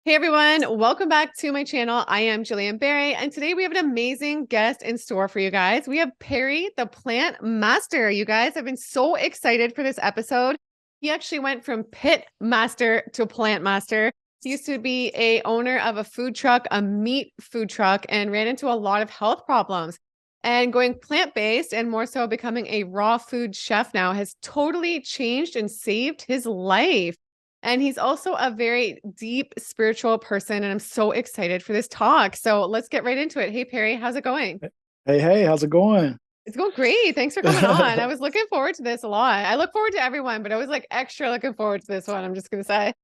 Hey everyone, welcome back to my channel. I am Gillian Berry, and today we have an amazing guest in store for you guys. We have Peri, the plant master. You guys, I've been so excited for this episode. He actually went from pit master to plant master. He used to be a owner of a food truck, a meat food truck, and ran into a lot of health problems. And going plant-based and more so becoming a raw food chef now has totally changed and saved his life. And he's also a very deep spiritual person. And I'm so excited for this talk. So let's get right into it. Hey, Peri, how's it going? Hey, how's it going? It's going great. Thanks for coming on. I was looking forward to this a lot. I look forward to everyone, but I was like extra looking forward to this one. I'm just going to say.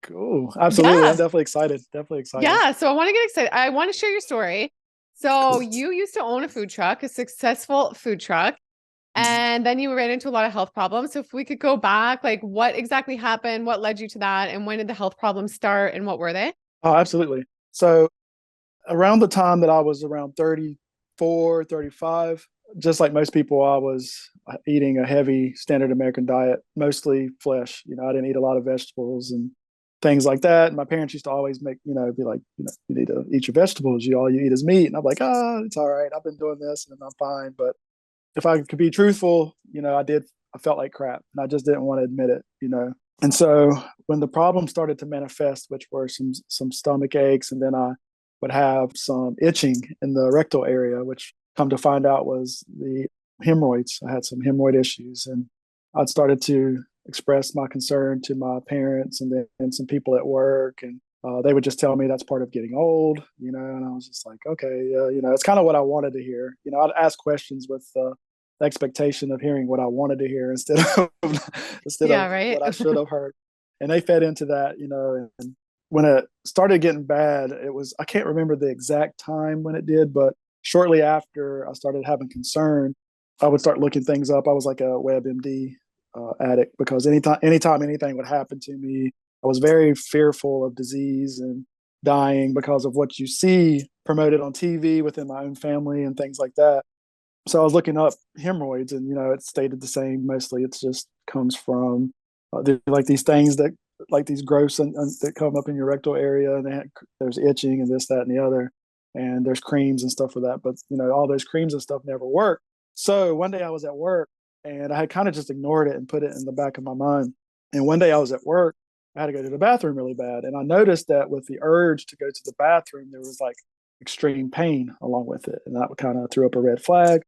Cool. Absolutely. I'm Yeah. definitely excited. Definitely excited. Yeah. So I want to get excited. I want to share your story. So you used to own a food truck, a successful food truck. And then you ran into a lot of health problems. So if we could go back, like what exactly happened? What led you to that? And when did the health problems start? And what were they? Oh, absolutely. So around the time that I was around 34, 35, just like most people, I was eating a heavy standard American diet, mostly flesh. I didn't eat a lot of vegetables and things like that. And my parents used to always make, be like, you need to eat your vegetables. All you eat is meat. And I'm like, it's all right. I've been doing this and I'm fine. But if I could be truthful, I felt like crap and I just didn't want to admit it. And so when the problem started to manifest, which were some stomach aches, and then I would have some itching in the rectal area, which come to find out was the hemorrhoids. I had some hemorrhoid issues, and I'd started to express my concern to my parents and then some people at work, and they would just tell me that's part of getting old, and I was just like, okay, it's kind of what I wanted to hear. I'd ask questions with the expectation of hearing what I wanted to hear instead of instead Yeah, of right. what I should have heard. And they fed into that, and when it started getting bad, it was, I can't remember the exact time when it did, but shortly after I started having concern, I would start looking things up. I was like a WebMD addict because anytime anything would happen to me, I was very fearful of disease and dying because of what you see promoted on TV within my own family and things like that. So I was looking up hemorrhoids, and it stated the same. Mostly, it just comes from like these things that like these growths that come up in your rectal area, and there's itching and this, that, and the other, and there's creams and stuff for that. But all those creams and stuff never work. So one day I was at work, and I had kind of just ignored it and put it in the back of my mind. And one day I was at work, I had to go to the bathroom really bad, and I noticed that with the urge to go to the bathroom, there was like extreme pain along with it, and that kind of threw up a red flag.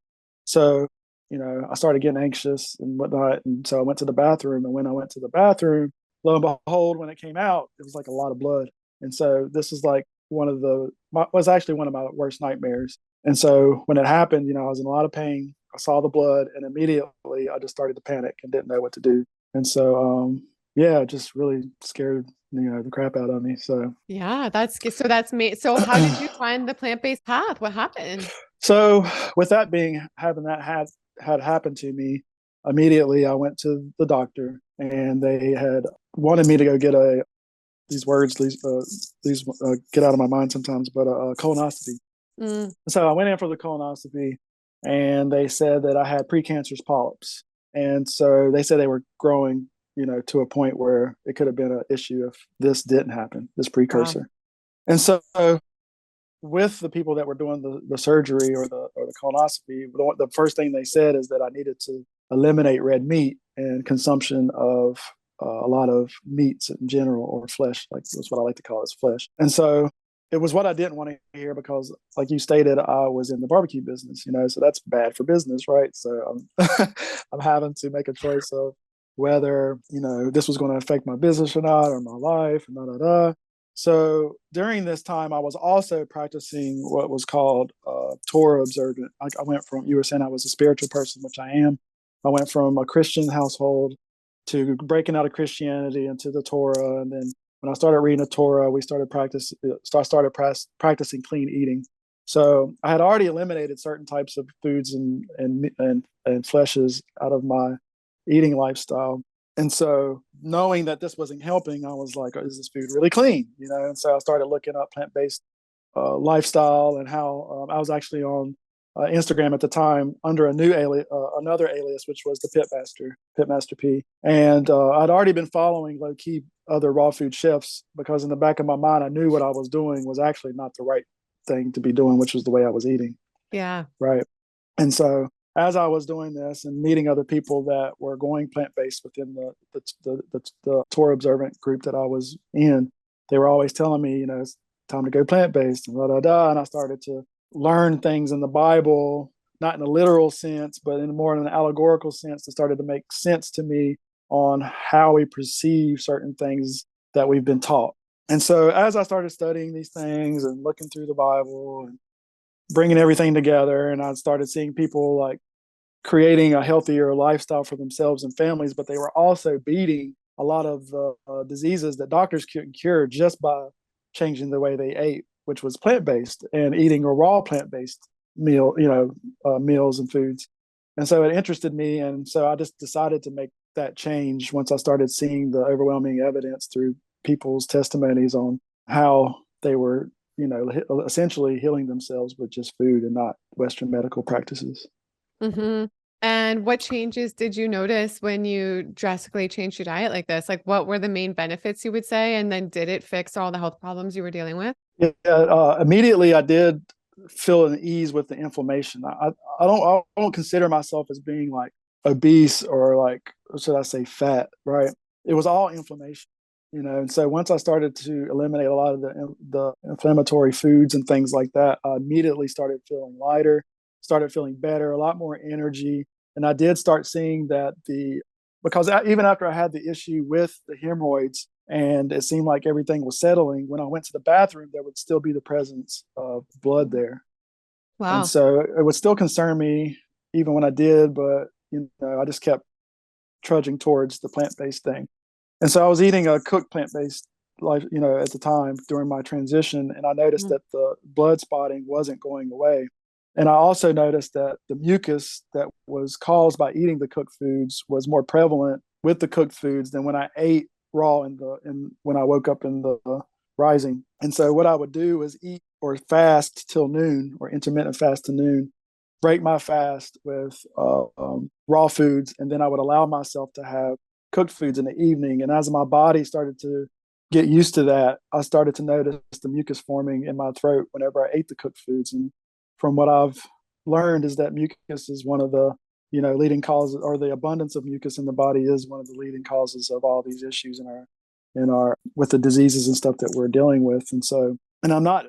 So, I started getting anxious and whatnot. And so I went to the bathroom. And when I went to the bathroom, lo and behold, when it came out, it was like a lot of blood. And so this is like was actually one of my worst nightmares. And so when it happened, I was in a lot of pain. I saw the blood, and immediately I just started to panic and didn't know what to do. And so, yeah, it just really scared, the crap out of me. So, Yeah, that's me. So how did you find the plant-based path? What happened? So with that being having that had happened to me, immediately I went to the doctor, and they had wanted me to go get these get out of my mind sometimes, but a colonoscopy. Mm, So I went in for the colonoscopy, and they said that I had precancerous polyps, and so they said they were growing, to a point where it could have been an issue if this didn't happen, this wow. precursor. And so with the people that were doing the surgery or the colonoscopy, the first thing they said is that I needed to eliminate red meat and consumption of a lot of meats in general, or flesh, like that's what I like to call it, is flesh. And so it was what I didn't want to hear because, like you stated, I was in the barbecue business, so that's bad for business, right? So I'm having to make a choice of whether this was going to affect my business or not, or my life, and da da da. So during this time, I was also practicing what was called Torah observant. I went from, you were saying I was a spiritual person, which I am. I went from a Christian household to breaking out of Christianity into the Torah. And then when I started reading the Torah, we started practicing clean eating. So I had already eliminated certain types of foods and fleshes out of my eating lifestyle. And so knowing that this wasn't helping, I was like, oh, is this food really clean? And so I started looking up plant-based lifestyle, and how I was actually on Instagram at the time under a new alias, another alias, which was the Pitmaster P. And I'd already been following low key other raw food chefs because in the back of my mind, I knew what I was doing was actually not the right thing to be doing, which was the way I was eating. Yeah. Right. And so as I was doing this and meeting other people that were going plant-based within the Torah observant group that I was in, they were always telling me, it's time to go plant-based and And I started to learn things in the Bible, not in a literal sense, but in more in an allegorical sense that started to make sense to me on how we perceive certain things that we've been taught. And so as I started studying these things and looking through the Bible and bringing everything together, and I started seeing people like creating a healthier lifestyle for themselves and families, but they were also beating a lot of diseases that doctors couldn't cure just by changing the way they ate, which was plant-based and eating a raw plant-based meal, meals and foods. And so it interested me. And so I just decided to make that change once I started seeing the overwhelming evidence through people's testimonies on how they were, essentially healing themselves with just food and not Western medical practices. Mm-hmm. And what changes did you notice when you drastically changed your diet like this? Like, what were the main benefits you would say? And then did it fix all the health problems you were dealing with? Yeah, immediately I did feel an ease with the inflammation. I don't consider myself as being like obese or like, should I say fat, right? It was all inflammation, and so once I started to eliminate a lot of the inflammatory foods and things like that, I immediately started feeling lighter, started feeling better, a lot more energy. And I did start seeing that because even after I had the issue with the hemorrhoids and it seemed like everything was settling, when I went to the bathroom, there would still be the presence of blood there. And Wow. so it would still concern me even when I did, but I just kept trudging towards the plant-based thing. And so I was eating a cooked plant-based life, at the time during my transition, and I noticed Mhm. that the blood spotting wasn't going away. And I also noticed that the mucus that was caused by eating the cooked foods was more prevalent with the cooked foods than when I ate raw when I woke up in the rising. And so what I would do was eat or fast till noon or intermittent fast to noon, break my fast with raw foods, and then I would allow myself to have cooked foods in the evening. And as my body started to get used to that, I started to notice the mucus forming in my throat whenever I ate the cooked foods. And from what I've learned is that mucus is one of the leading causes, or the abundance of mucus in the body is one of the leading causes of all these issues in our with the diseases and stuff that we're dealing with. And so, and I'm not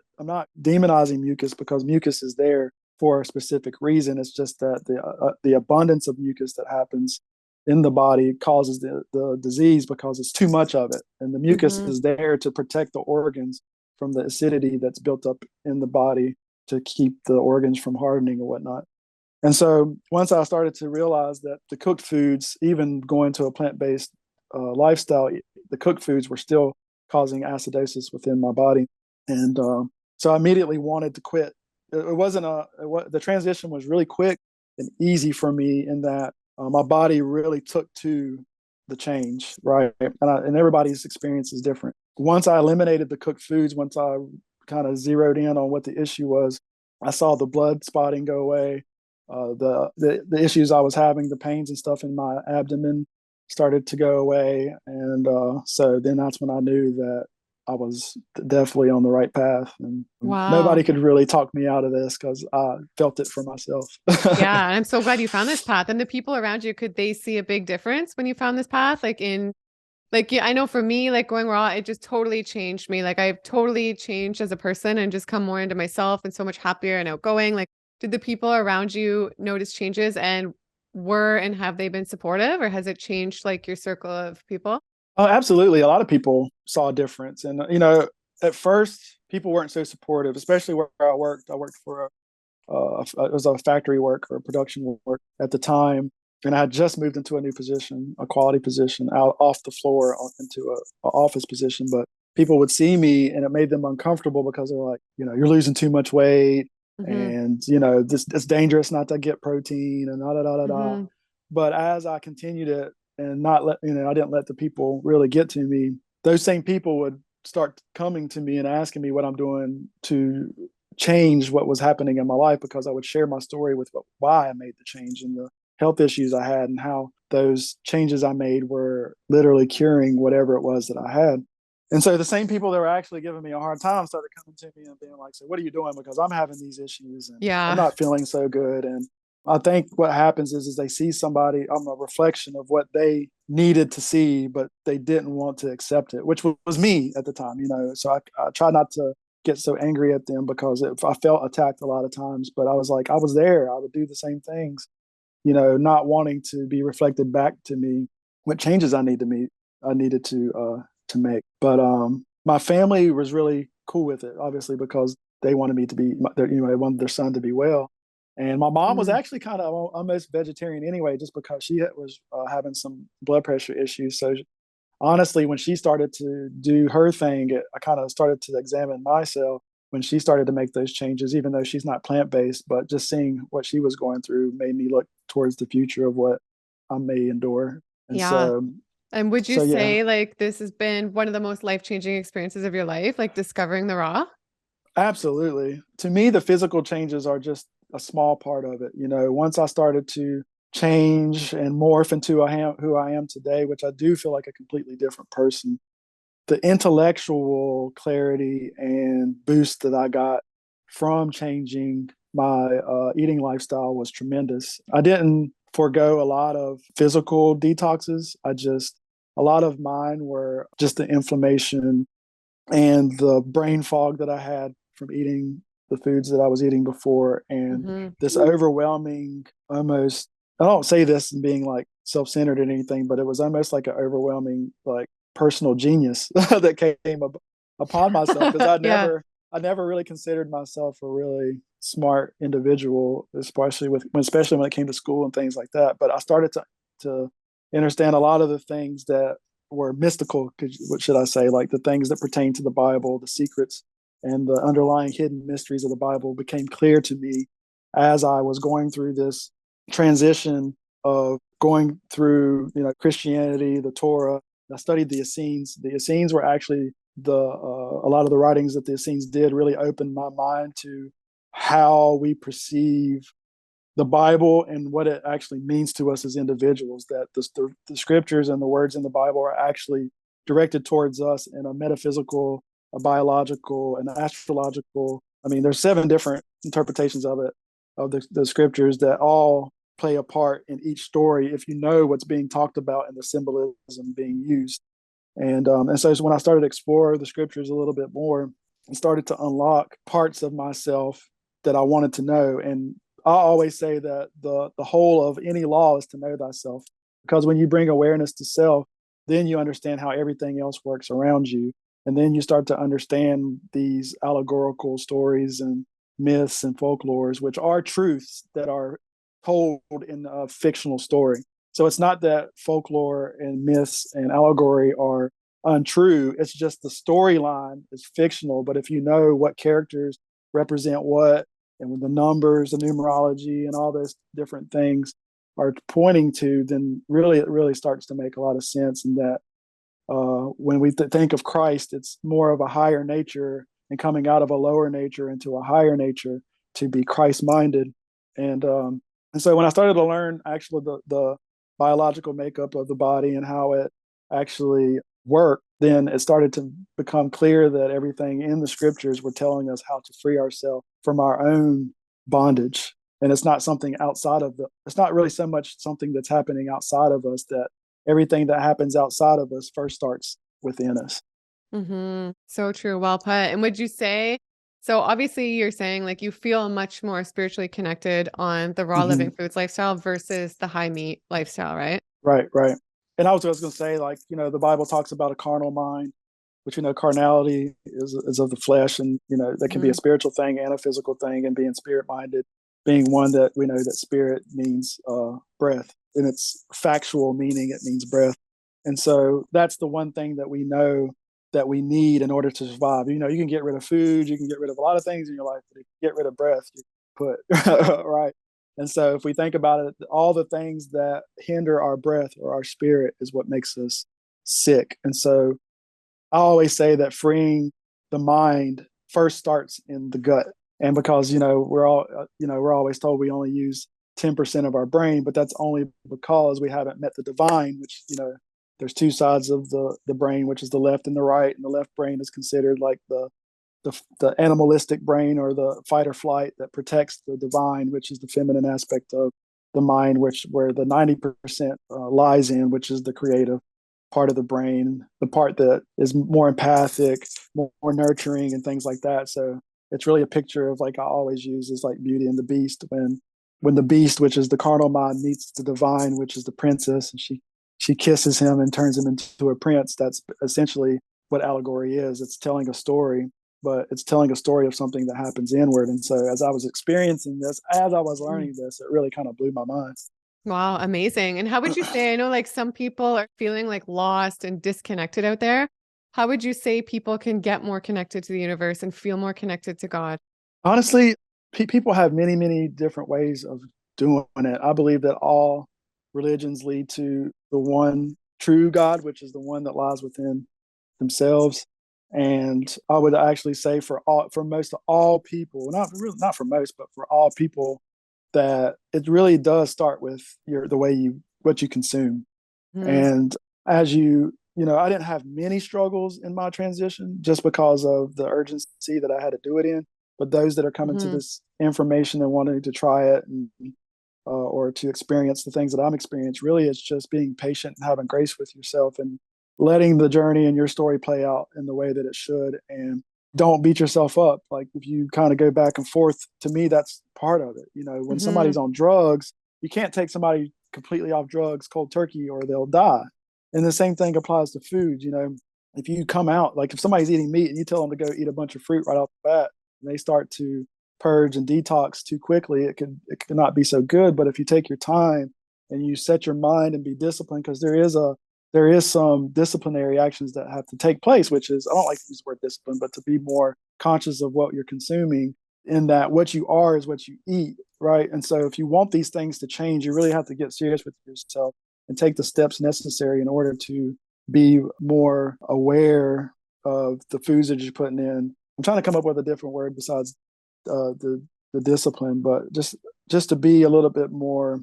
demonizing mucus, because mucus is there for a specific reason. It's just that the abundance of mucus that happens in the body causes the disease because it's too much of it. And the mucus Mhm. is there to protect the organs from the acidity that's built up in the body to keep the organs from hardening or whatnot. And so once I started to realize that the cooked foods, even going to a plant-based lifestyle, the cooked foods were still causing acidosis within my body. And so I immediately wanted to quit. The transition was really quick and easy for me in that my body really took to the change, right? And everybody's experience is different. Once I eliminated the cooked foods, once I kind of zeroed in on what the issue was, I saw the blood spotting go away. The issues I was having, the pains and stuff in my abdomen started to go away. And so then that's when I knew that I was definitely on the right path. And nobody Wow. could really talk me out of this because I felt it for myself. Yeah. And I'm so glad you found this path. And the people around you, could they see a big difference when you found this path? Yeah, I know for me, like going raw, it just totally changed me. Like I've totally changed as a person and just come more into myself and so much happier and outgoing. Like, did the people around you notice changes and have they been supportive, or has it changed like your circle of people? Oh, absolutely. A lot of people saw a difference. And, at first, people weren't so supportive, especially where I worked. I worked for it was a factory work or production work at the time. And I had just moved into a new position, a quality position, out off the floor into a office position. But people would see me and it made them uncomfortable because they're like, you're losing too much weight. Mm-hmm. And, this it's dangerous not to get protein and da da da da da. Mm-hmm. But as I continued it and not let, I didn't let the people really get to me, those same people would start coming to me and asking me what I'm doing to change what was happening in my life, because I would share my story with why I made the change and the health issues I had and how those changes I made were literally curing whatever it was that I had. And so the same people that were actually giving me a hard time started coming to me and being like, so what are you doing? Because I'm having these issues and I'm Yeah. not feeling so good. And I think what happens is they see somebody, I'm a reflection of what they needed to see, but they didn't want to accept it, which was me at the time, So I try not to get so angry at them, because I felt attacked a lot of times, but I was like, I was there. I would do the same things, not wanting to be reflected back to me what changes I needed to make. But my family was really cool with it, obviously, because they wanted me to be, they wanted their son to be well. And my mom was Mhm. actually kind of almost vegetarian anyway, just because she was having some blood pressure issues. So honestly, when she started to do her thing, I kind of started to examine myself when she started to make those changes, even though she's not plant based. But just seeing what she was going through made me look towards the future of what I may endure. And Yeah. so, And would you so yeah, say like this has been one of the most life-changing experiences of your life, like discovering the raw? absolutely. To me, the physical changes are just a small part of it. Once I started to change and morph into who I am today, which I do feel like a completely different person, the intellectual clarity and boost that I got from changing my eating lifestyle was tremendous. I didn't forego a lot of physical detoxes. A lot of mine were just the inflammation and the brain fog that I had from eating the foods that I was eating before, and Hmm. this overwhelming, almost, I don't say this in being like self-centered or anything, but it was almost like an overwhelming, like, personal genius that came upon myself, because Yeah. I never really considered myself a really smart individual, especially when it came to school and things like that. But I started to understand a lot of the things that were mystical, what should I say, like the things that pertain to the Bible, the secrets and the underlying hidden mysteries of the Bible became clear to me as I was going through this transition of going through, Christianity, the Torah. I studied the Essenes. The Essenes were actually a lot of the writings that the Essenes did really opened my mind to how we perceive the Bible and what it actually means to us as individuals, that the scriptures and the words in the Bible are actually directed towards us in a metaphysical, a biological, and astrological. I mean, there's 7 different interpretations of it, of the scriptures, that all play a part in each story if you know what's being talked about and the symbolism being used. And so when I started to explore the scriptures a little bit more and started to unlock parts of myself that I wanted to know. And I always say that the whole of any law is to know thyself, because when you bring awareness to self, then you understand how everything else works around you. And then you start to understand these allegorical stories and myths and folklores, which are truths that are told in a fictional story. So it's not that folklore and myths and allegory are untrue. It's just the storyline is fictional. But if you know what characters represent what, and with the numbers, the numerology, and all those different things are pointing to, then really it really starts to make a lot of sense. And that when we think of Christ, it's more of a higher nature and coming out of a lower nature into a higher nature to be Christ-minded. And so when I started to learn actually the biological makeup of the body and how it actually worked, then it started to become clear that everything in the scriptures were telling us how to free ourselves from our own bondage. And it's not something it's not really so much something that's happening outside of us, that everything that happens outside of us first starts within us. Hmm. So true. Well put. And would you say, so obviously you're saying like you feel much more spiritually connected on the raw living Mm-hmm. foods lifestyle versus the high meat lifestyle, right? Right, right. And I was going to say, like, the Bible talks about a carnal mind, which, carnality is of the flesh, and, that can be a Hmm. spiritual thing and a physical thing, and being spirit minded, being one that we know that spirit means breath. In its factual meaning, it means breath. And so that's the one thing that we know that we need in order to survive. You can get rid of food, you can get rid of a lot of things in your life, but if you get rid of breath, you put, right. And so if we think about it, all the things that hinder our breath or our spirit is what makes us sick. And so I always say that freeing the mind first starts in the gut. And because, we're always told we only use 10% of our brain, but that's only because we haven't met the divine, which, there's two sides of the brain, which is the left and the right. And the left brain is considered like the animalistic brain, or the fight or flight that protects the divine, which is the feminine aspect of the mind, where the 90% lies in, which is the creative part of the brain, the part that is more empathic, more nurturing, and things like that. So it's really a picture of, like I always use, is like Beauty and the Beast, when the beast, which is the carnal mind, meets the divine, which is the princess, and she kisses him and turns him into a prince. That's essentially what allegory is. It's telling a story, but it's telling a story of something that happens inward. And so as I was experiencing this, as I was learning this, it really kind of blew my mind. Wow, amazing. And how would you say, I know like some people are feeling like lost and disconnected out there. How would you say people can get more connected to the universe and feel more connected to God? Honestly, people have many, many different ways of doing it. I believe that all religions lead to the one true God, which is the one that lies within themselves. And I would actually say for most of all people, not for most, but for all people, that it really does start with the way what you consume. Mm, And as I didn't have many struggles in my transition just because of the urgency that I had to do it in. But those that are coming to mm-hmm, this information and wanting to try it, or to experience the things that I'm experiencing, really it's just being patient and having grace with yourself, and letting the journey and your story play out in the way that it should. And don't beat yourself up. Like, if you kind of go back and forth, to me, that's part of it. When mm-hmm, somebody's on drugs, you can't take somebody completely off drugs cold turkey, or they'll die. And the same thing applies to food. If you come out, like if somebody's eating meat and you tell them to go eat a bunch of fruit right off the bat, and they start to purge and detox too quickly, it could not be so good. But if you take your time and you set your mind and be disciplined, because there is some disciplinary actions that have to take place, which is, I don't like to use the word discipline, but to be more conscious of what you're consuming, in that what you are is what you eat, right? And so if you want these things to change, you really have to get serious with yourself and take the steps necessary in order to be more aware of the foods that you're putting in. I'm trying to come up with a different word besides the discipline, but just to be a little bit more,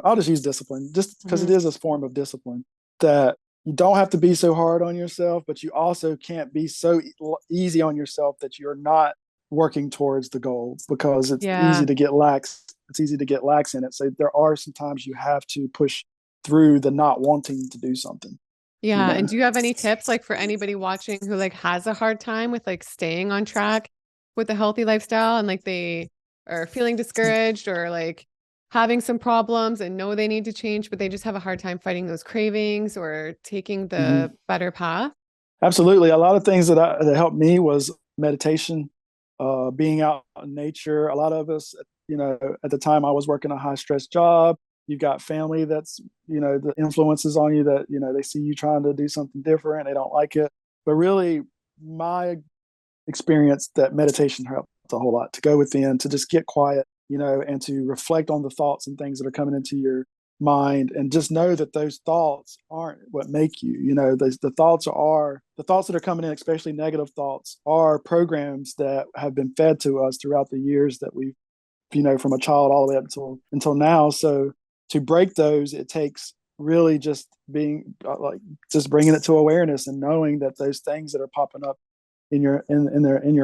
I'll just use discipline, just because mm-hmm. it is a form of discipline, that you don't have to be so hard on yourself, but you also can't be so easy on yourself that you're not working towards the goal, because it's Yeah. easy to get lax. It's easy to get lax in it. So there are some times you have to push through the not wanting to do something, you Yeah. know. And do you have any tips like for anybody watching who like has a hard time with like staying on track with a healthy lifestyle and like they are feeling discouraged or like having some problems and know they need to change, but they just have a hard time fighting those cravings or taking Mm-hmm. the better path? Absolutely. A lot of things that helped me was meditation, being out in nature. A lot of us, at the time I was working a high stress job. You've got family that's, the influences on you that, they see you trying to do something different. They don't like it. But really, my experience, that meditation helped a whole lot, to go within, to just get quiet, and to reflect on the thoughts and things that are coming into your mind, and just know that those thoughts aren't what make you. The thoughts that are coming in, especially negative thoughts, are programs that have been fed to us throughout the years that we've, from a child all the way up until now. So to break those, it takes really just being like, just bringing it to awareness, and knowing that those things that are popping up in your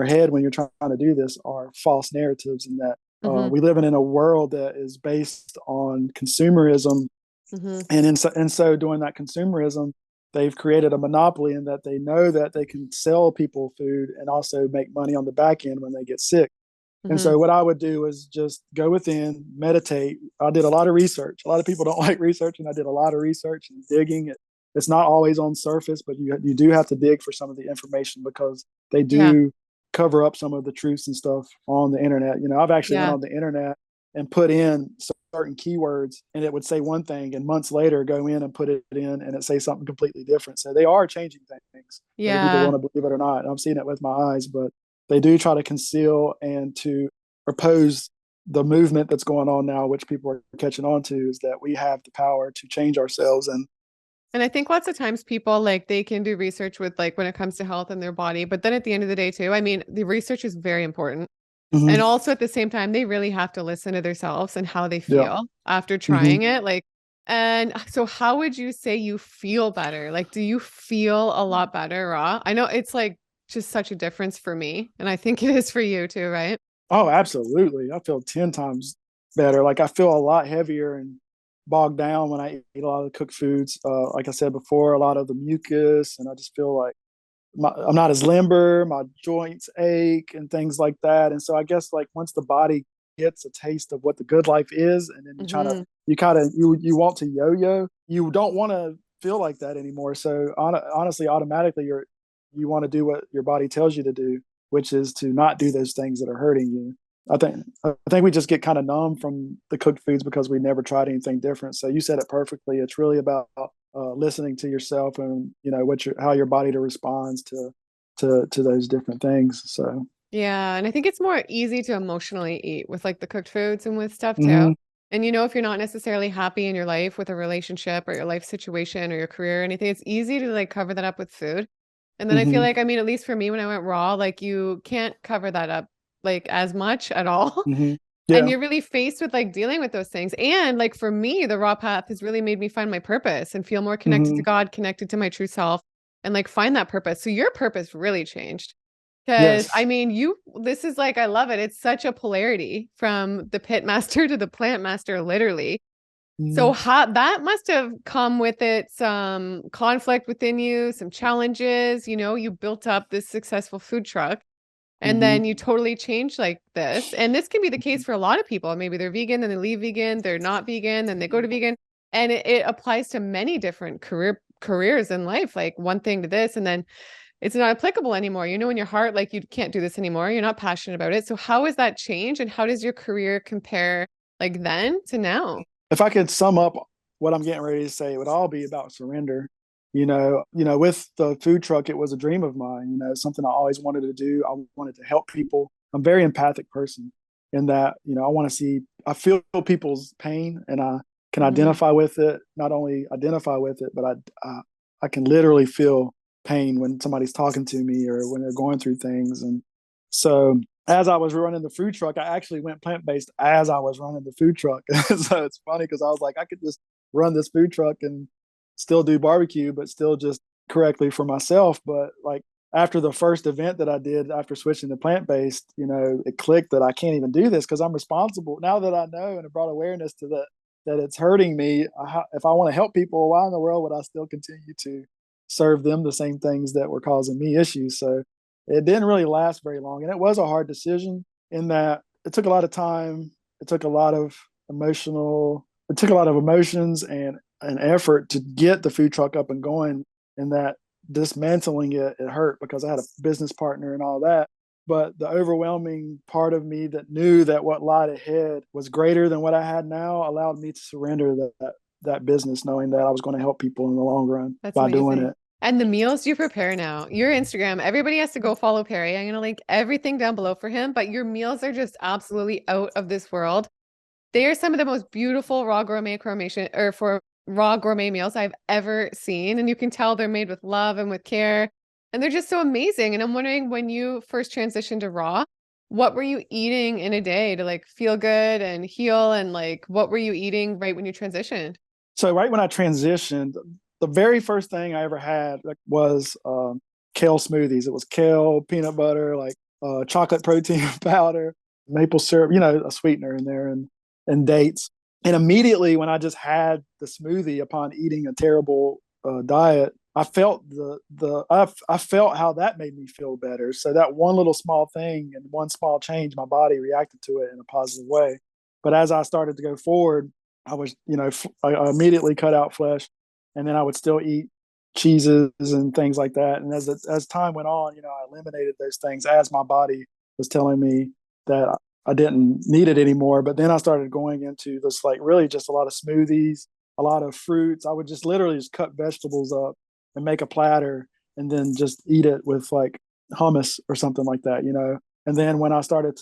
head when you're trying to do this are false narratives, and that Mm-hmm. we live in a world that is based on consumerism. Mm-hmm. And so doing that consumerism, they've created a monopoly, in that they know that they can sell people food and also make money on the back end when they get sick. And Mm-hmm. so what I would do is just go within, meditate. I did a lot of research. A lot of people don't like research, and I did a lot of research and digging. It's not always on surface, but you do have to dig for some of the information, because they Yeah. do cover up some of the truths and stuff on the internet. I've actually went Yeah. on the internet and put in certain keywords, and it would say one thing, and months later go in and put it in, and it say something completely different. So they are changing things, whether people Yeah. want to believe it or not. I've seen it with my eyes, but they do try to conceal and to oppose the movement that's going on now, which people are catching on to, is that we have the power to change ourselves. And And I think lots of times people like they can do research with like when it comes to health and their body, but then at the end of the day too, I mean, the research is very important. And Hmm. also at the same time, they really have to listen to themselves and how they Yeah. feel after Hmm. trying it. Like, and so how would you say you feel better? Like, do you feel a lot better raw? I know it's like just such a difference for me, and I think it is for you too, right? Oh, absolutely. I feel 10 times better. Like I feel a lot heavier and bogged down when I eat a lot of the cooked foods. Like I said before, a lot of the mucus, and I just feel like I'm not as limber, my joints ache and things like that. And so I guess like once the body gets a taste of what the good life is, and then Hmm. you want to yo-yo, you don't want to feel like that anymore. So honestly, automatically you want to do what your body tells you to do, which is to not do those things that are hurting you. I think we just get kind of numb from the cooked foods because we never tried anything different. So you said it perfectly. It's really about listening to yourself and how your body to responds to those different things. So Yeah, and I think it's more easy to emotionally eat with like the cooked foods and with stuff too. hmm And if you're not necessarily happy in your life with a relationship or your life situation or your career or anything, it's easy to like cover that up with food. And then I feel hmm like, I mean, at least for me when I went raw, like you can't cover that up like as much at all. hmm And yeah. you're really faced with like dealing with those things. And like for me, the raw path has really made me find my purpose and feel more connected to hmm God, connected to my true self, and like find that purpose. So your purpose really changed. Because I Yes. mean, this is like, I love it. It's such a polarity from the pit master to the plant master, literally. So hmm that must have come with it some conflict within you, some challenges. You built up this successful food truck and hmm then you totally change like this. And this can be the case for a lot of people. Maybe they're vegan, then they leave vegan, they're not vegan, then they go to vegan. And it applies to many different careers in life, like one thing to this, and then it's not applicable anymore. In your heart, like you can't do this anymore. You're not passionate about it. So how has that changed? And how does your career compare like then to now? If I could sum up what I'm getting ready to say, it would all be about surrender. With the food truck, it was a dream of mine. Something I always wanted to do. I wanted to help people. I'm a very empathic person in that, I feel people's pain and I can Hmm. identify with it. Not only identify with it, but I can literally feel pain when somebody's talking to me or when they're going through things. And so as I was running the food truck, I actually went plant based as I was running the food truck. So it's funny because I was like, I could just run this food truck and still do barbecue, but still just correctly for myself. But like after the first event that I did after switching to plant based, it clicked that I can't even do this because I'm responsible now that I know and it brought awareness to that it's hurting me. If I want to help people, why in the world would I still continue to serve them the same things that were causing me issues? So it didn't really last very long. And it was a hard decision in that it took a lot of time. It took a lot of it took a lot of emotions and effort to get the food truck up and going. And that dismantling it hurt because I had a business partner and all that. But the overwhelming part of me that knew that what lied ahead was greater than what I had now allowed me to surrender that business, knowing that I was going to help people in the long run That's by doing amazing. it. And the meals you prepare now, your Instagram, everybody has to go follow Peri. I'm going to link everything down below for him, but your meals are just absolutely out of this world. They are some of the most beautiful raw gourmet meals I've ever seen. And you can tell they're made with love and with care. And they're just so amazing. And I'm wondering when you first transitioned to raw, what were you eating in a day to like feel good and heal? And like, what were you eating right when you transitioned? So right when I transitioned, the very first thing I ever had was kale smoothies. It was kale, peanut butter, like chocolate protein powder, maple syrup, a sweetener in there, and dates. And immediately when I just had the smoothie upon eating a terrible diet, I felt I felt how that made me feel better. So that one little small thing and one small change, my body reacted to it in a positive way. But as I started to go forward, I was, I immediately cut out flesh, and then I would still eat cheeses and things like that. And as time went on, I eliminated those things as my body was telling me that I didn't need it anymore. But then I started going into this like really just a lot of smoothies, a lot of fruits. I would just literally just cut vegetables up and make a platter, and then just eat it with like hummus or something like that. And then when I started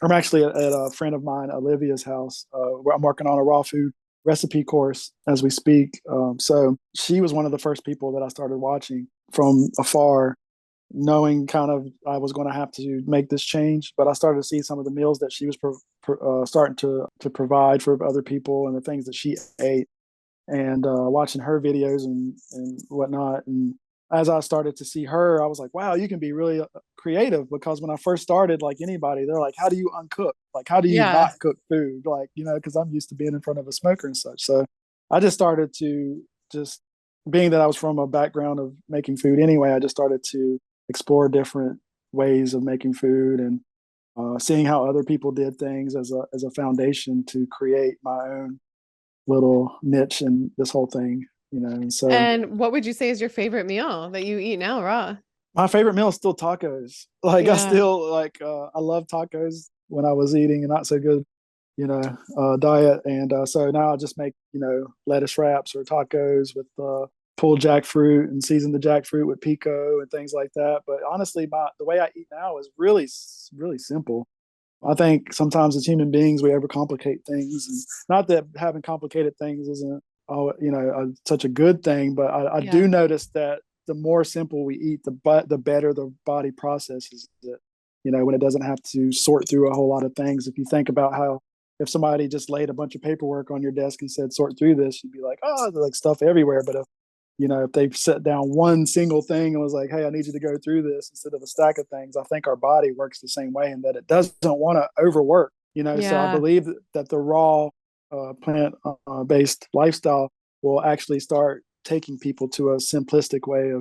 I'm actually at a friend of mine, Olivia's house, where I'm working on a raw food recipe course as we speak. So she was one of the first people that I started watching from afar. knowing kind of I was going to have to make this change. But I started to see some of the meals that she was starting to provide for other people and the things that she ate, and watching her videos and whatnot. And as I started to see her, I was like, wow, you can be really creative. Because when I first started, like anybody, they're like, how do you uncook? Like, how do you Yeah. not cook food? Like, because I'm used to being in front of a smoker and such. So I just started to just, being that I was from a background of making food anyway, I just started to explore different ways of making food, and seeing how other people did things as a foundation to create my own little niche in this whole thing. And so And what would you say is your favorite meal that you eat now, raw? my favorite meal is still tacos. Like I Yeah. still I love tacos when I was eating a not so good, diet. And so now I just make, lettuce wraps or tacos with pulled jackfruit and season the jackfruit with pico and things like that. But honestly, the way I eat now is really, really simple. I think sometimes as human beings, we overcomplicate things. And not that having complicated things isn't, such a good thing, but I Yeah. do notice that the more simple we eat, the better the body processes it. When it doesn't have to sort through a whole lot of things. If you think about how, if somebody just laid a bunch of paperwork on your desk and said, sort through this, you'd be like, oh, there's like stuff everywhere. But if they set down one single thing and was like, hey, I need you to go through this instead of a stack of things, I think our body works the same way, and that it doesn't want to overwork. So I Yeah. believe that the raw plant based lifestyle will actually start taking people to a simplistic way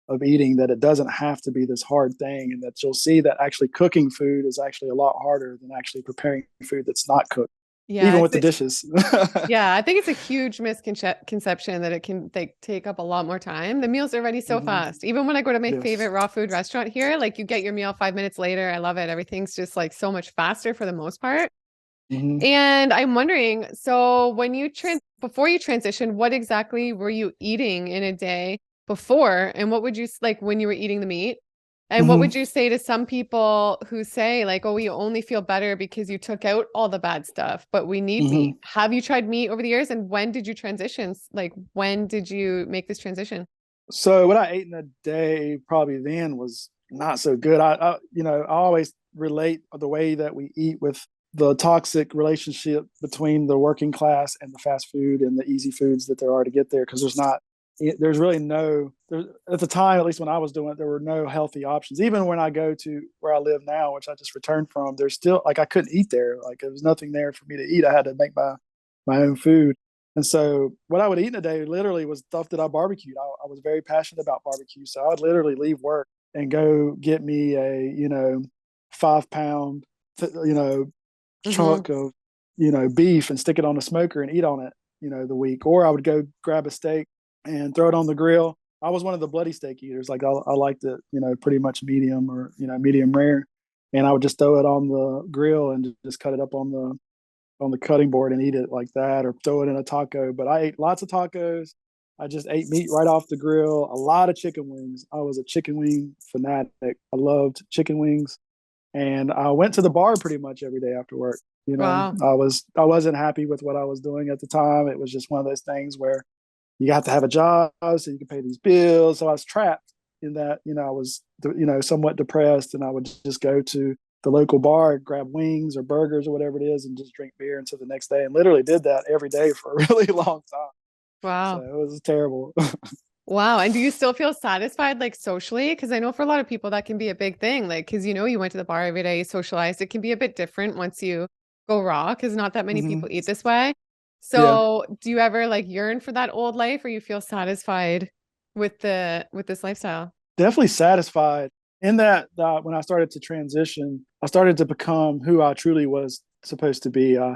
of eating, that it doesn't have to be this hard thing, and that you'll see that actually cooking food is actually a lot harder than actually preparing food that's not cooked, Yeah. even with the dishes. Yeah, I think it's a huge misconception that it can take up a lot more time. The meals are ready so Mm-hmm. fast. Even when I go to my Yes. favorite raw food restaurant here, like you get your meal 5 minutes later. I love it. Everything's just like so much faster for the most part. Mm-hmm. And I'm wondering, so when you before you transitioned, what exactly were you eating in a day before? And what would you like when you were eating the meat? And what Mm-hmm. would you say to some people who say like, oh, we only feel better because you took out all the bad stuff, but we need Mm-hmm. meat? Have you tried meat over the years? And when did you transition? Like, when did you make this transition? So what I ate in a day probably then was not so good. I always relate the way that we eat with the toxic relationship between the working class and the fast food and the easy foods that there are to get there. Because there's really at the time, at least when I was doing it, there were no healthy options. Even when I go to where I live now, which I just returned from, there's still, like, I couldn't eat there. Like, there was nothing there for me to eat. I had to make my own food. And so what I would eat in a day literally was stuff that I barbecued. I was very passionate about barbecue. So I would literally leave work and go get me a, 5 pound, Mm-hmm. chunk of, beef, and stick it on the smoker and eat on it, the week. Or I would go grab a steak and throw it on the grill. I was one of the bloody steak eaters. Like, I liked it, pretty much medium, or, medium rare. And I would just throw it on the grill and just cut it up on the cutting board and eat it like that, or throw it in a taco. But I ate lots of tacos. I just ate meat right off the grill. A lot of chicken wings. I was a chicken wing fanatic. I loved chicken wings, and I went to the bar pretty much every day after work. Wow. I wasn't happy with what I was doing at the time. It was just one of those things where you have to have a job so you can pay these bills. So I was trapped in that. I was somewhat depressed, and I would just go to the local bar, grab wings or burgers or whatever it is, and just drink beer until the next day. And literally did that every day for a really long time. So Wow. it was terrible. Wow. And do you still feel satisfied like socially? Because I know for a lot of people that can be a big thing. Like, because you went to the bar every day, you socialized. It can be a bit different once you go raw, because not that many Mm-hmm. people eat this way. Yeah, So do you ever like yearn for that old life, or you feel satisfied with this lifestyle? definitely satisfied in that. When I started to transition, I started to become who I truly was supposed to be. I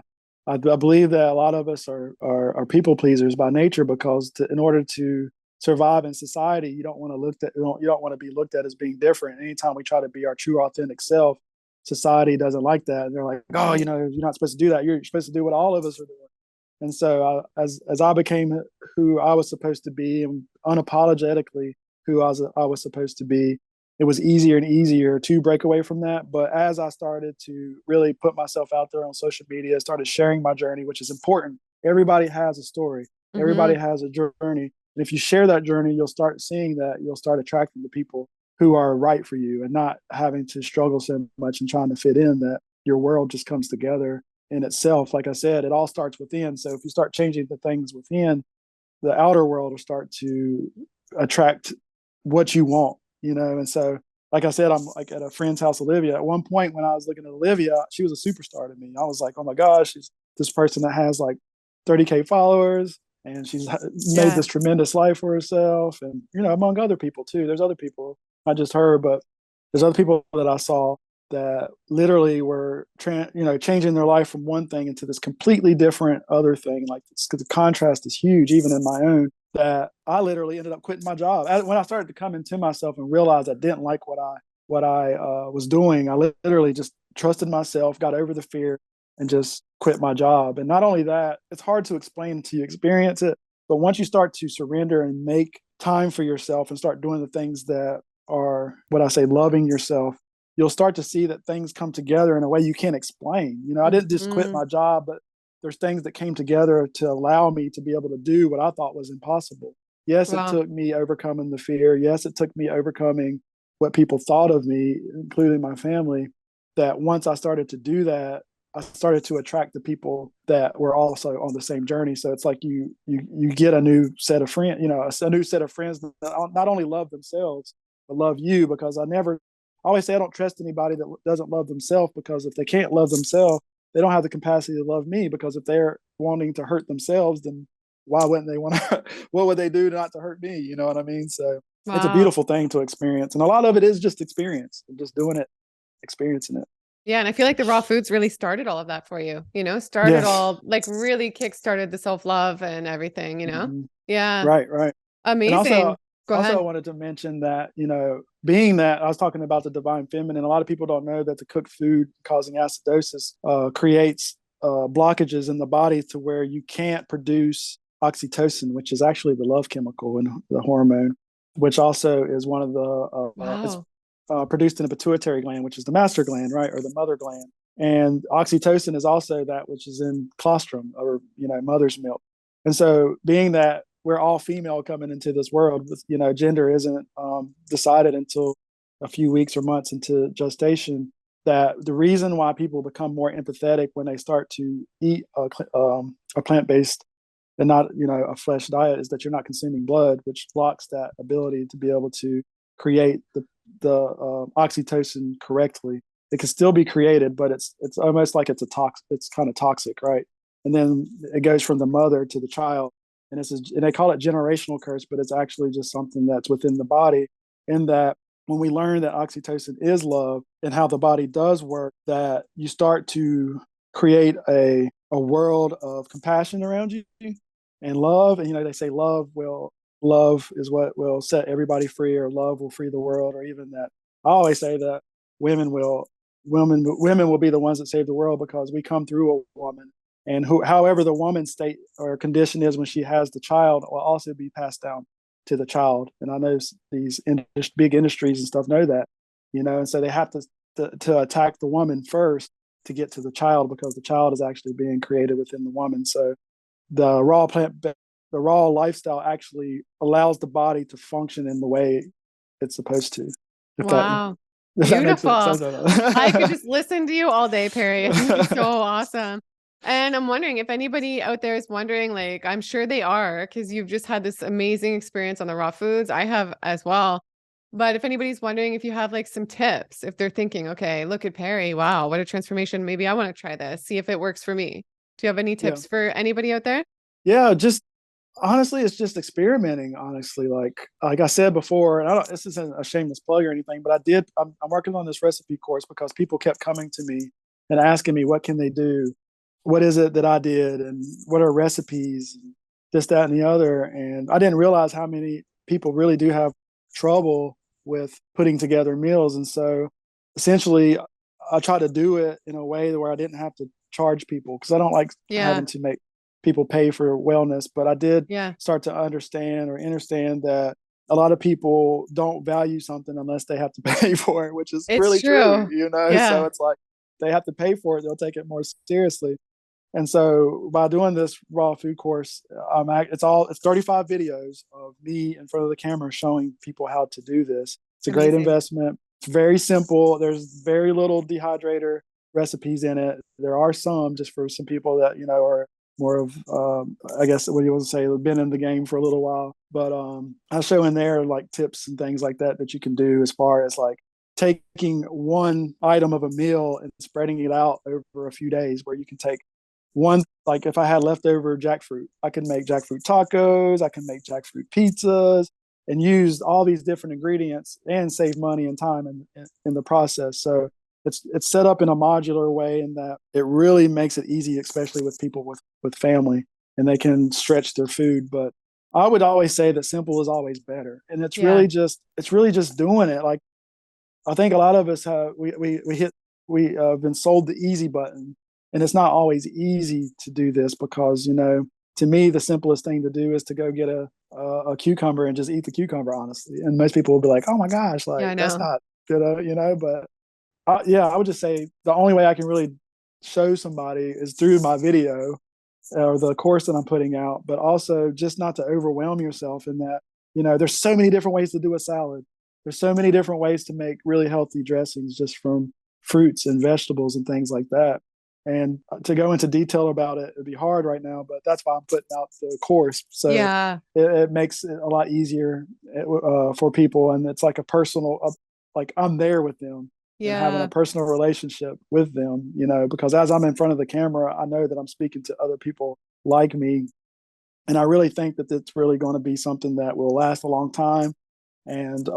believe that a lot of us are people pleasers by nature, because in order to survive in society, you don't want to you don't want to be looked at as being different. Anytime we try to be our true authentic self, society doesn't like that. And they're like, oh, you're not supposed to do that. You're supposed to do what all of us are doing. And so as I became who I was supposed to be, and unapologetically who I was supposed to be, it was easier and easier to break away from that. But as I started to really put myself out there on social media, started sharing my journey, which is important. Everybody has a story. Everybody Mm-hmm. has a journey. And if you share that journey, you'll start seeing that, you'll start attracting the people who are right for you, and not having to struggle so much and trying to fit in, that your world just comes together in itself. Like I said, it all starts within. So if you start changing the things within, the outer world will start to attract what you want, And so, like I said, I'm like at a friend's house, Olivia. At one point when I was looking at Olivia, she was a superstar to me. I was like, oh my gosh, she's this person that has like 30K followers, and she's made this tremendous life for herself. And, among other people too. There's other people, not just her, but there's other people that I saw that literally were, changing their life from one thing into this completely different other thing. Like, because the contrast is huge, even in my own, that I literally ended up quitting my job. When I started to come into myself and realize I didn't like what I was doing, I literally just trusted myself, got over the fear, and just quit my job. And not only that, it's hard to explain until you experience it. But once you start to surrender and make time for yourself and start doing the things that are, what I say, loving yourself, you'll start to see that things come together in a way you can't explain. I didn't just quit my job, but there's things that came together to allow me to be able to do what I thought was impossible. Yes, It took me overcoming the fear. Yes, it took me overcoming what people thought of me, including my family. That once I started to do that, I started to attract the people that were also on the same journey. So it's like you get a new set of friends, a new set of friends that not only love themselves, but love you. Because I always say I don't trust anybody that doesn't love themselves, because if they can't love themselves, they don't have the capacity to love me. Because if they're wanting to hurt themselves, then why wouldn't they want to? What would they do not to hurt me? You know what I mean? So It's a beautiful thing to experience, and a lot of it is just experience, just doing it, experiencing it. Yeah, and I feel like the raw foods really started all of that for you. Started all, like, really kickstarted the self-love and everything. Mm-hmm. Yeah, Right. amazing. And Go ahead. I wanted to mention that, being that I was talking about the divine feminine, a lot of people don't know that the cooked food causing acidosis creates blockages in the body to where you can't produce oxytocin, which is actually the love chemical and the hormone, which also is one of the produced in the pituitary gland, which is the master gland, right, or the mother gland. And oxytocin is also that which is in colostrum, or mother's milk. And so, being that we're all female coming into this world, with gender isn't decided until a few weeks or months into gestation, that the reason why people become more empathetic when they start to eat a plant-based and not a flesh diet is that you're not consuming blood, which blocks that ability to be able to create the oxytocin correctly. It can still be created, but it's almost like it's kind of toxic, right? And then it goes from the mother to the child. And they call it generational curse, but it's actually just something that's within the body. In that, when we learn that oxytocin is love and how the body does work, that you start to create a world of compassion around you and love. And they say love is what will set everybody free, or love will free the world, or even that. I always say that women will be the ones that save the world, because we come through a woman. And however the woman's state or condition is when she has the child will also be passed down to the child. And I know these big industries and stuff know that, and so they have to attack the woman first to get to the child, because the child is actually being created within the woman. So the raw lifestyle actually allows the body to function in the way it's supposed to. Wow. Beautiful. I could just listen to you all day, Peri. I think it's so awesome. And I'm wondering if anybody out there is wondering, like, I'm sure they are, because you've just had this amazing experience on the raw foods. I have as well. But if anybody's wondering if you have like some tips, if they're thinking, okay, look at Peri, wow, what a transformation. Maybe I want to try this, see if it works for me. Do you have any tips for anybody out there? Yeah, just honestly, it's just experimenting. Honestly, like I said before, and this isn't a shameless plug or anything, but I'm working on this recipe course because people kept coming to me and asking me, what can they do? What is it that I did, and what are recipes, this, that, and the other. And I didn't realize how many people really do have trouble with putting together meals. And so essentially I try to do it in a way where I didn't have to charge people, because I don't like having to make people pay for wellness. But I did start to understand that a lot of people don't value something unless they have to pay for it, which is really true. So it's like, they have to pay for it, they'll take it more seriously. And so by doing this raw food course, it's 35 videos of me in front of the camera showing people how to do this. It's a great Amazing. investment. It's very simple. There's very little dehydrator recipes in it. There are some just for some people that, are more of, I guess, what you want to say, been in the game for a little while. But I show in there like tips and things like that you can do as far as like taking one item of a meal and spreading it out over a few days, where you can take one, like if I had leftover jackfruit, I can make jackfruit tacos, I can make jackfruit pizzas, and use all these different ingredients and save money and time in the process. So it's set up in a modular way, in that it really makes it easy, especially with people with family, and they can stretch their food. But I would always say that simple is always better, and it's really just doing it. Like, I think a lot of us have we have been sold the easy button, and it's not always easy to do this, because to me the simplest thing to do is to go get a cucumber and just eat the cucumber, honestly. And most people will be like, oh my gosh, like that's not good, but I would just say the only way I can really show somebody is through my video or the course that I'm putting out, but also just not to overwhelm yourself in that, there's so many different ways to do a salad. There's so many different ways to make really healthy dressings just from fruits and vegetables and things like that. And to go into detail about it would be hard right now, but that's why I'm putting out the course. So it makes it a lot easier for people. And it's like a personal, like I'm there with them and having a personal relationship with them, because as I'm in front of the camera, I know that I'm speaking to other people like me. And I really think that it's really going to be something that will last a long time. And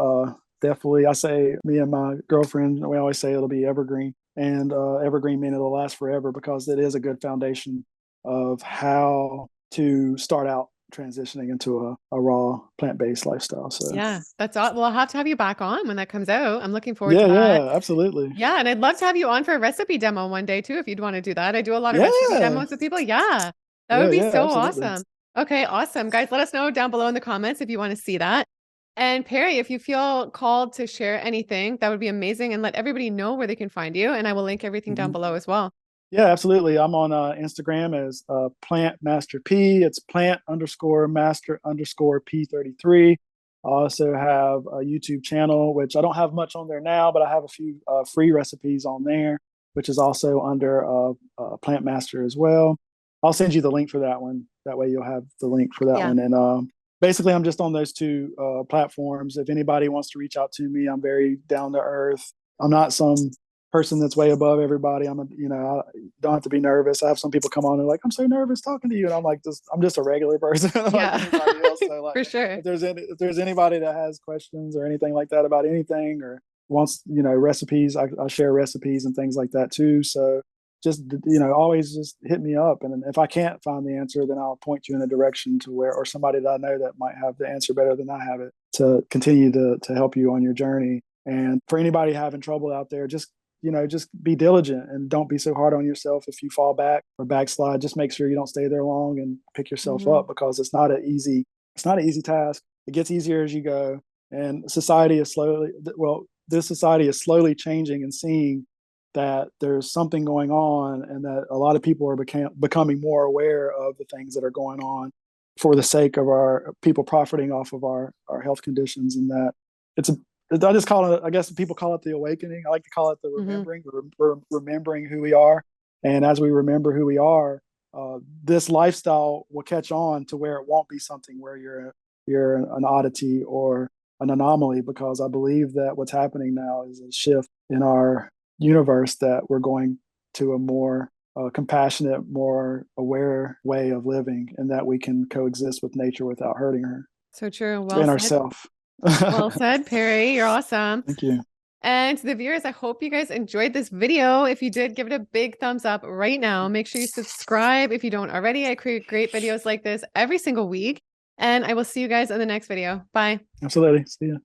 definitely, I say, me and my girlfriend, we always say it'll be evergreen. And evergreen meaning it'll last forever, because it is a good foundation of how to start out transitioning into a raw plant-based lifestyle. So that's all. Well, I'll have to have you back on when that comes out. I'm looking forward to that. Yeah, absolutely. Yeah, and I'd love to have you on for a recipe demo one day too, if you'd want to do that. I do a lot of recipe demos with people. That would be so absolutely. awesome. Okay, awesome. Guys, let us know down below in the comments if you want to see that. And Peri, if you feel called to share anything, that would be amazing. And let everybody know where they can find you. And I will link everything down below as well. Yeah, absolutely. I'm on Instagram as Plant Master P. It's plant_master_P33. I also have a YouTube channel, which I don't have much on there now, but I have a few free recipes on there, which is also under Plant Master as well. I'll send you the link for that one. That way you'll have the link for that one. And basically, I'm just on those two platforms. If anybody wants to reach out to me, I'm very down to earth. I'm not some person that's way above everybody. I don't have to be nervous. I have some people come on and like, I'm so nervous talking to you, and I'm like, I'm just a regular person like anybody else. So like, for sure. If there's anybody that has questions or anything like that about anything, or wants recipes, I share recipes and things like that too. So just always just hit me up, and if I can't find the answer, then I'll point you in a direction to where, or somebody that I know that might have the answer better than I have it, to continue to help you on your journey. And for anybody having trouble out there, just be diligent and don't be so hard on yourself. If you fall back or backslide, just make sure you don't stay there long and pick yourself up, because it's not an easy task. It gets easier as you go. And this society is slowly changing and seeing that there's something going on, and that a lot of people are becoming more aware of the things that are going on for the sake of our people profiting off of our health conditions. And that I just call it, I guess people call it the awakening. I like to call it the remembering. We're remembering who we are. And as we remember who we are, this lifestyle will catch on to where it won't be something where you're an oddity or an anomaly, because I believe that what's happening now is a shift in our universe, that we're going to a more compassionate, more aware way of living, and that we can coexist with nature without hurting her. So true. Well and said. ourselves. Well said, Peri. You're awesome. Thank you. And to the viewers, I hope you guys enjoyed this video. If you did, give it a big thumbs up right now. Make sure you subscribe if you don't already. I create great videos like this every single week. And I will see you guys in the next video. Bye. Absolutely. See you.